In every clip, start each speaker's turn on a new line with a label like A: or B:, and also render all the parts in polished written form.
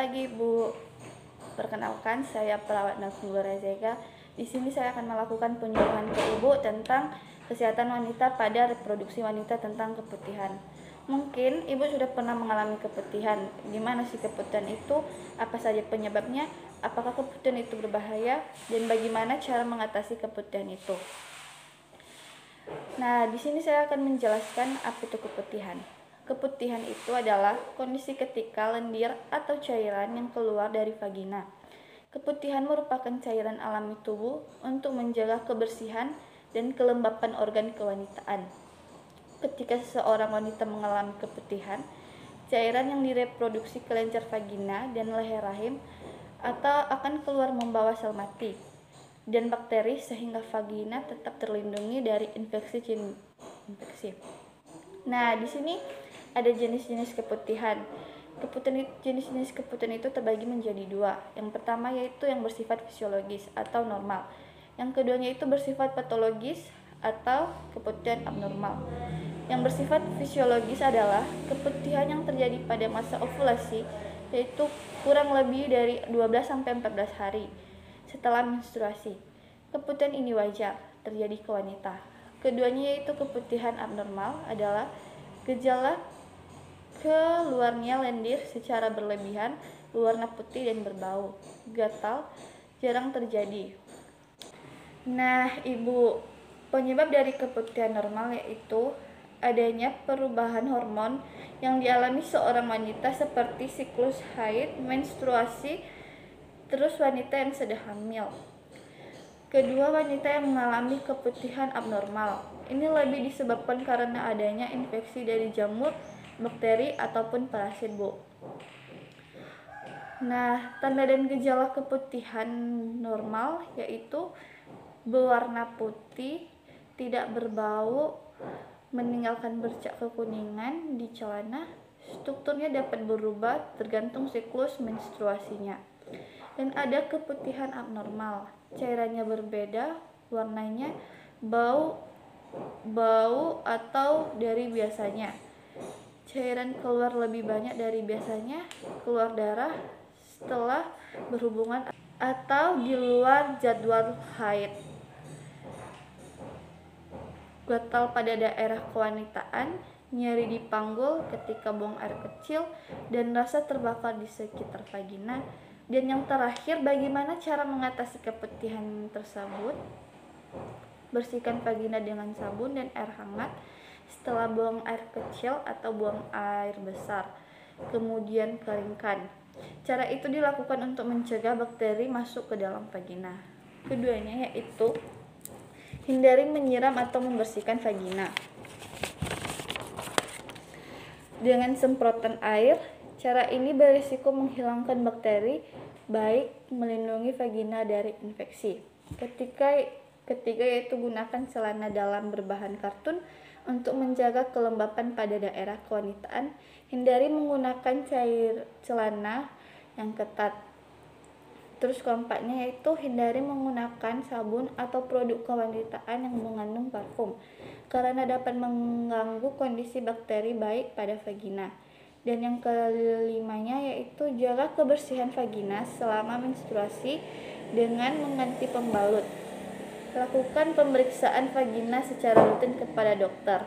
A: pagi, Bu. Perkenalkan, saya perawat Nafnur Rezega. Di sini saya akan melakukan penyuluhan ke Ibu tentang kesehatan wanita pada reproduksi wanita tentang keputihan. Mungkin Ibu sudah pernah mengalami keputihan. Gimana sih keputihan itu? Apa saja penyebabnya? Apakah keputihan itu berbahaya? Dan bagaimana cara mengatasi keputihan itu? Nah, di sini saya akan menjelaskan apa itu keputihan. Keputihan itu adalah kondisi ketika lendir atau cairan yang keluar dari vagina. Keputihan merupakan cairan alami tubuh untuk menjaga kebersihan dan kelembapan organ kewanitaan. Ketika seseorang wanita mengalami keputihan, cairan yang direproduksi kelenjar vagina dan leher rahim atau akan keluar membawa sel mati dan bakteri sehingga vagina tetap terlindungi dari infeksi. Nah, di sini ada jenis-jenis keputihan. Jenis-jenis keputihan itu terbagi menjadi dua. Yang pertama yaitu yang bersifat fisiologis atau normal. Yang keduanya itu bersifat patologis atau keputihan abnormal. Yang bersifat fisiologis adalah keputihan yang terjadi pada masa ovulasi, yaitu kurang lebih dari 12-14 hari setelah menstruasi. Keputihan ini wajar terjadi ke wanita. Keduanya yaitu keputihan abnormal adalah gejala keluarnya lendir secara berlebihan, berwarna putih dan berbau, gatal, jarang terjadi. Nah, Ibu, penyebab dari keputihan normal yaitu adanya perubahan hormon yang dialami seorang wanita seperti siklus haid, menstruasi, terus wanita yang sedang hamil. Kedua, wanita yang mengalami keputihan abnormal. Ini lebih disebabkan karena adanya infeksi dari jamur, bakteri, ataupun parasit, Bu. Nah, tanda dan gejala keputihan normal yaitu berwarna putih, tidak berbau, meninggalkan bercak kekuningan di celana. Strukturnya dapat berubah tergantung siklus menstruasinya. Dan ada keputihan abnormal, cairannya berbeda, warnanya bau atau dari biasanya. Cairan keluar lebih banyak dari biasanya, keluar darah setelah berhubungan atau di luar jadwal haid. Gatal pada daerah kewanitaan, nyeri di panggul ketika buang air kecil, dan rasa terbakar di sekitar vagina. Dan yang terakhir, bagaimana cara mengatasi keputihan tersebut? Bersihkan vagina dengan sabun dan air hangat setelah buang air kecil atau buang air besar. Kemudian keringkan. Cara itu dilakukan untuk mencegah bakteri masuk ke dalam vagina. Keduanya yaitu hindari menyiram atau membersihkan vagina dengan semprotan air. Cara ini berisiko menghilangkan bakteri, baik melindungi vagina dari infeksi. Ketiga yaitu gunakan celana dalam berbahan kartun untuk menjaga kelembapan pada daerah kewanitaan. Hindari menggunakan celana yang ketat. Terus keempatnya yaitu hindari menggunakan sabun atau produk kewanitaan yang mengandung parfum karena dapat mengganggu kondisi bakteri baik pada vagina. Dan yang kelimanya yaitu jaga kebersihan vagina selama menstruasi dengan mengganti pembalut. Lakukan pemeriksaan vagina secara rutin kepada dokter.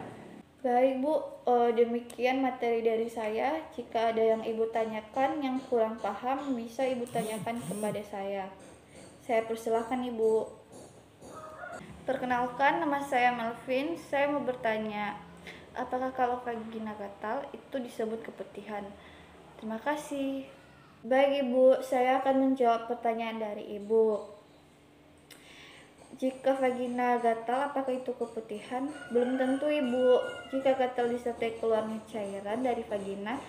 A: Baik, Bu, demikian materi dari saya. Jika ada yang Ibu tanyakan yang kurang paham, bisa Ibu tanyakan kepada saya. Saya persilahkan, Ibu. Perkenalkan, nama saya Melvin. Saya mau bertanya, apakah kalau vagina gatal itu disebut keputihan? Terima kasih. Baik, Ibu, saya akan menjawab pertanyaan dari Ibu. Jika vagina gatal, apakah itu keputihan? Belum tentu, Ibu. Jika gatal disertai keluarnya cairan dari vagina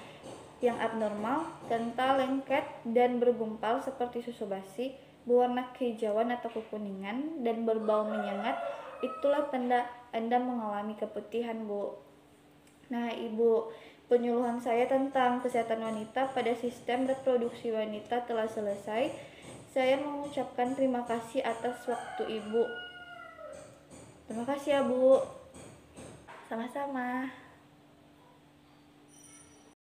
A: yang abnormal, kental, lengket, dan bergumpal seperti susu basi, berwarna kehijauan atau kekuningan, dan berbau menyengat, itulah tanda Anda mengalami keputihan, Bu. Nah, Ibu, penyuluhan saya tentang kesehatan wanita pada sistem reproduksi wanita telah selesai. Saya mengucapkan terima kasih atas waktu Ibu. Terima kasih ya, Bu. Sama-sama.